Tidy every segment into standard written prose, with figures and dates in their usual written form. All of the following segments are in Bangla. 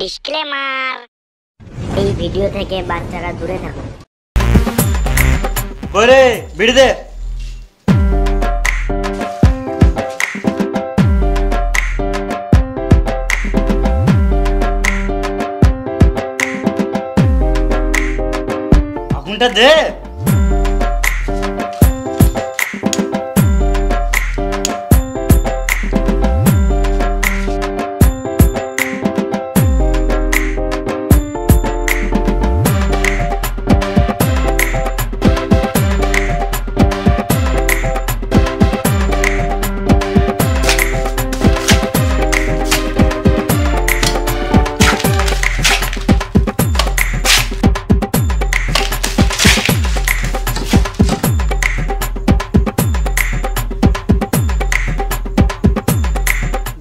ডিসক্লেমার, এই ভিডিও থেকে বাচ্চারা দূরে থাকুন। ওরে বিড়ি দে। আগুনটা দে।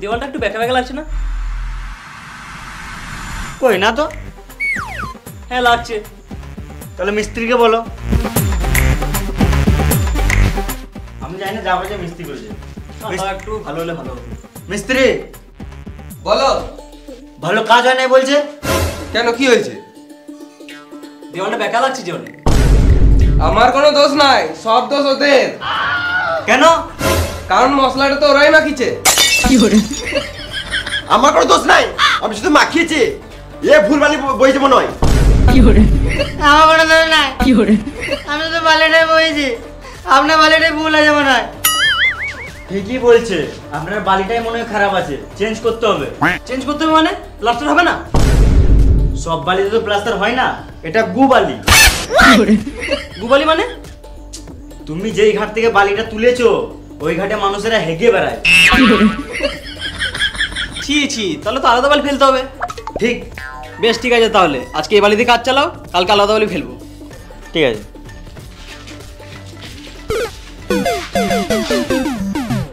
দেওয়ালটা একটু বেঁকা বেঁকা লাগছে না? কই না তো। হ্যাঁ লাগছে। তাহলে মিস্ত্রিকে বলো। আমি জানি না যা বলছে মিস্ত্রি করেছে। একটু ভালো হলে ভালো হতো। মিস্ত্রি বলো। ভালো কাজ হয় নাই বলছে। কেন, কি হয়েছে? দেওয়ালটা বেঁকা লাগছে যে অনেক। আমার কোনো দোষ নাই, সব দোষ ওদের। কেন? কারণ মশলাটা তো ওরাই মাখিছে। আমার কোনো দোষ নাই, আমি শুধু মাখিয়েছি। এ ভুলভালি বইছে মনে হয়। আমার কোনো দোষ নাই। আমি তো বালিটাই বইছি, আপনার বালিটাই ভুল আছে মনে হয়। ঠিকই বলছে, আপনার বালিটাই মনে হয় খারাপ আছে, চেঞ্জ করতে হবে। চেঞ্জ করতে হবে মানে? প্লাস্টার হবে না? সব বালিতে তো প্লাস্টার হয় না, এটা গু বালি। গুবালি মানে? তুমি যেই ঘাট থেকে বালিটা তুলেছো ওই ঘাটে মানুষেরা হেগে বেড়ায়। ছি ছি, তাহলে তো আলাদা বালি ফেলতে হবে। ঠিক। বেশ ঠিক আছে, তাহলে আজকে এই বালি দিয়ে কাজ চালাও, কালকে আলাদা বালি ফেলবো। ঠিক আছে।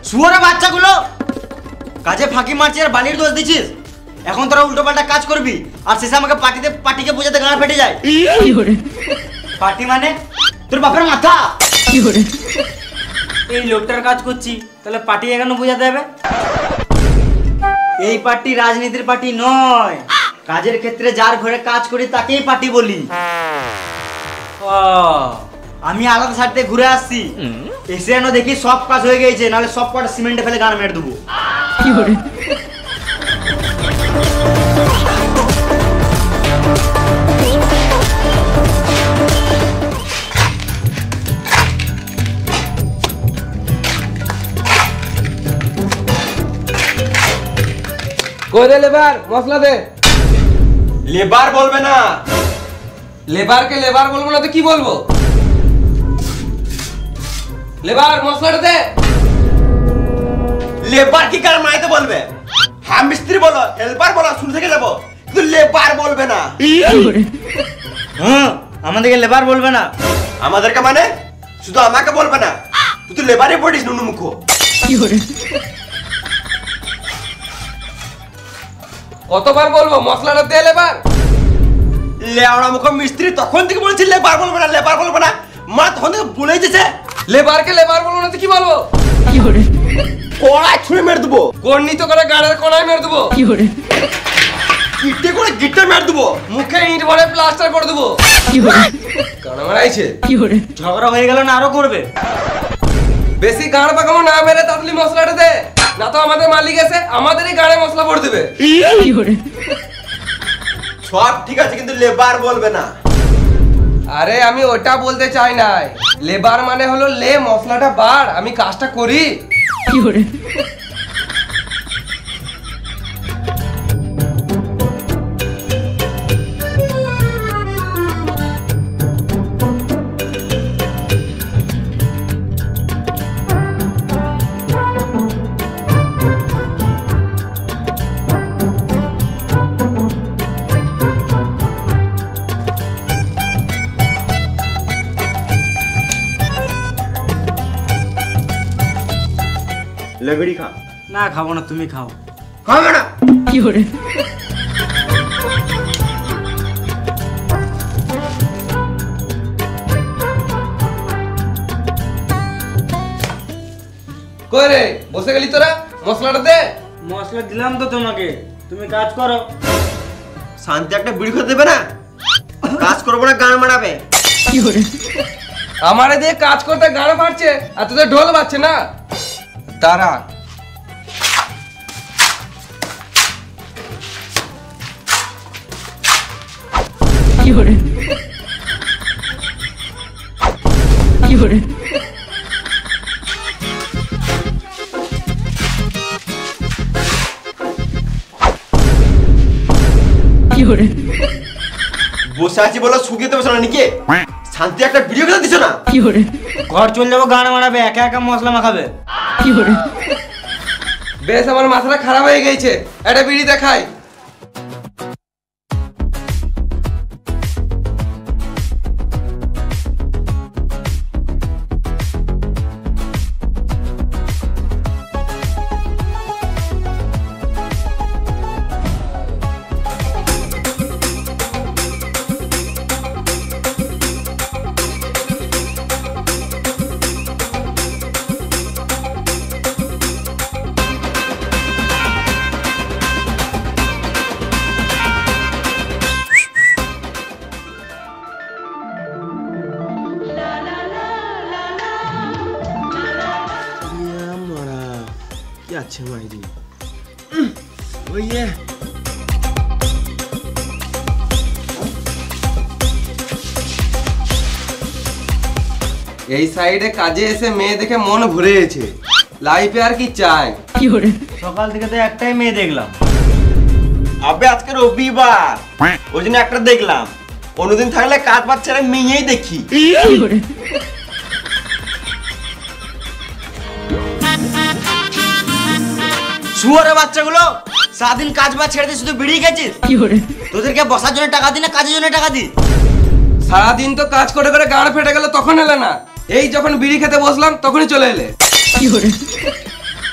শুয়োরের বাচ্চাগুলো কাজে ফাঁকি মারছিস আর বালির দোষ দিছিস। এখন তোরা উল্টো পাল্টা কাজ করবি আর শেষে আমাকে পাটিকে বোঝাতে গাঁড় ফেটে যায়। পাটি মানে তোর বাপের মাথা। এই লোকটার কাজ করছি, তাহলে পাটি এখানে বোঝাতে হবে। এই পার্টি রাজনীতির পার্টি নয়, কাজের ক্ষেত্রে যার ঘরে কাজ করি তাকেই পার্টি বলি। আমি আলাদা সাইড থেকে ঘুরে আসছি, এসে যেন দেখি সব কাজ হয়ে গেছে, নাহলে সব কটা সিমেন্টে ফেলে গান মেরে দেবো। কই রে লেবার, মশলা দে। লেবার বলবে না। লেবারকে লেবার বলবো না তো কি বলবো? লেবার, মশলাটা দে। লেবার কি কার মাইতে বলবে? হ্যাঁ মিস্ত্রি বলো, হেল্পার বলো, শুরু থেকে যাবো, কিন্তু লেবার বলবে না। হ্যাঁ, আমাদেরকে লেবার বলবে না। আমাদেরকে মানে শুধু আমাকে বলবে না, তুই তো লেবারই পড়িস নুনু মুখ। কতবার বলবো মশলাটা দে লেবার? লেওড়া মুখ মিস্ত্রি তখন থেকে বলছি লেবার বলবে না, লেবার বলবে না, মা তখন থেকে বলেই দিয়েছে। লেবারকে লেবার বলবো না তো কি বলবো? কড়াই ছুঁড়ে মেরে দেবো, গর্ণিত করে গাড়ির কোনায় মেরে দেবো, গিটে করে গিটে মেরে দেবো, মুখে ইট ভরে প্লাস্টার করে দেবো। কানা মারাইছে। ঝগড়া হয়ে গেল না আরো করবে? বেশি গাড় পাকামো না মেরে তাড়াতাড়ি মশলাটা দে, না তো আমাদের মালিক এসে আমাদেরই গাড়ে মশলা ভরে দেবে। সব ঠিক আছে কিন্তু লেবার বলবে না। আরে আমি ওটা বলতে চাই নাই, লেবার মানে হলো লে মশলাটা বার, আমি কাজটা করি। লেবেড়ি খা। না খাবো না, তুমি খাও। খাবে না। কই রে বসে গেলি তোরা? মশলাটা দে। মশলা দিলাম তো তোমাকে, তুমি কাজ করো। শান্তি একটা বিড়ি খেতে দেবে না? কাজ করবো না, গান মারাবে। আমারে দিয়ে কাজ করতে গান ফাটছে আর তোদের ঢোল বাজছে না। দাঁড়া, বসে আছি বলো শুকিয়ে বসে না নাকি? শান্তি একটা ভিডিও খেতে দিছো না? ঘর চলে যাবো, গান মারাবে, একা একা মশলা মাখাবে। বেশ আমার মাথাটা খারাপ হয়ে গেছে, একটা বিড়ি দেখাই। কি আছে মাইরি? এই সাইডে কাজে এসে মেয়ে দেখে মন ভরে গেছে, লাইফে আর কি চাই? সকাল থেকে তো একটাই মেয়ে দেখলাম। আবে আজকে রবিবার, ওই জন্য একটা দেখলাম। অন্যদিন থাকলে কাজ বাজ ছেড়ে মেয়েই দেখি। শুয়োরের বাচ্চাগুলো, সারাদিন কাজ বাজ ছেড়ে দিয়ে শুধু বিড়ি খেয়েছিস। তোদেরকে বসার জন্য টাকা দিই না কাজের জন্য টাকা দিই? সারাদিন তো কাজ করে করে গাড় ফেটে গেল, তখন এলে না। এই যখন বিড়ি খেতে বসলাম তখনই চলে এলে।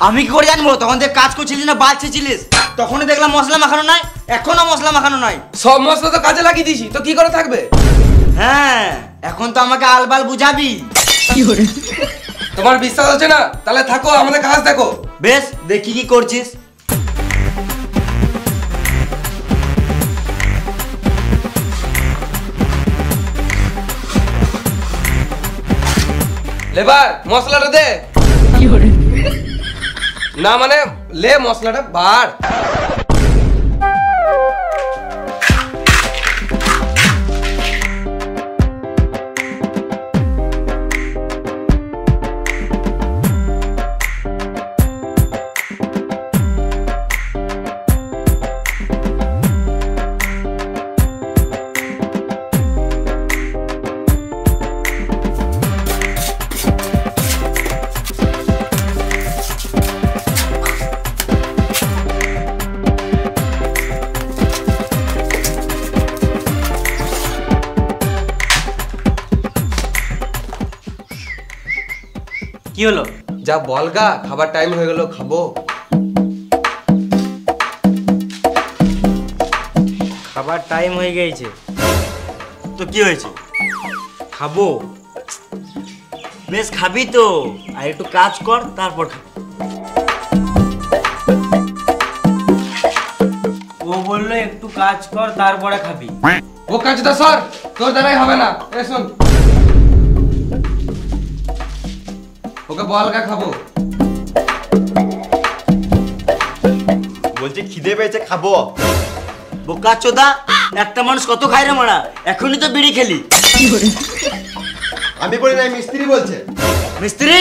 আমি কি করে জানবো তখন থেকে কাজ করছিলিস না বাল ছেছিলিস? তখনই দেখলাম মশলা মাখানো নাই, এখনো মশলা মাখানো নাই। সব মশলা তো কাজে লাগিয়ে দিয়েছি, তো কি করে থাকবে? হ্যাঁ, এখন তো আমাকে আলবাল বুঝাবি। তোমার বিশ্বাস হচ্ছে না? তাহলে থাকো, আমাদের কাজ দেখো। বেশ, দেখি কি করছিস। লেবার মশলাটা দে। না মানে লে মশলাটা বার। কি হলো? যা বলগা, খাবার টাইম হয়ে গেল, খাবো। খাবার টাইম হয়ে গেছে তো কি হয়েছে? খাবো। বেশ খাবি তো, আর একটু কাজ কর তারপর খাবি। ও বললো একটু কাজ কর তারপরে খাবি। ও কাজটা সর, তোর দ্বারাই হবে না। এ শোন, ওকে বলগা খাবো। বলছে খিদে পেয়েছে, খাবো। বোকা চোদা, একটা মানুষ কত খায় রে মারা? এখনই তো বিড়ি খেলি। আমি বলি না, মিস্ত্রি বলছে। মিস্ত্রি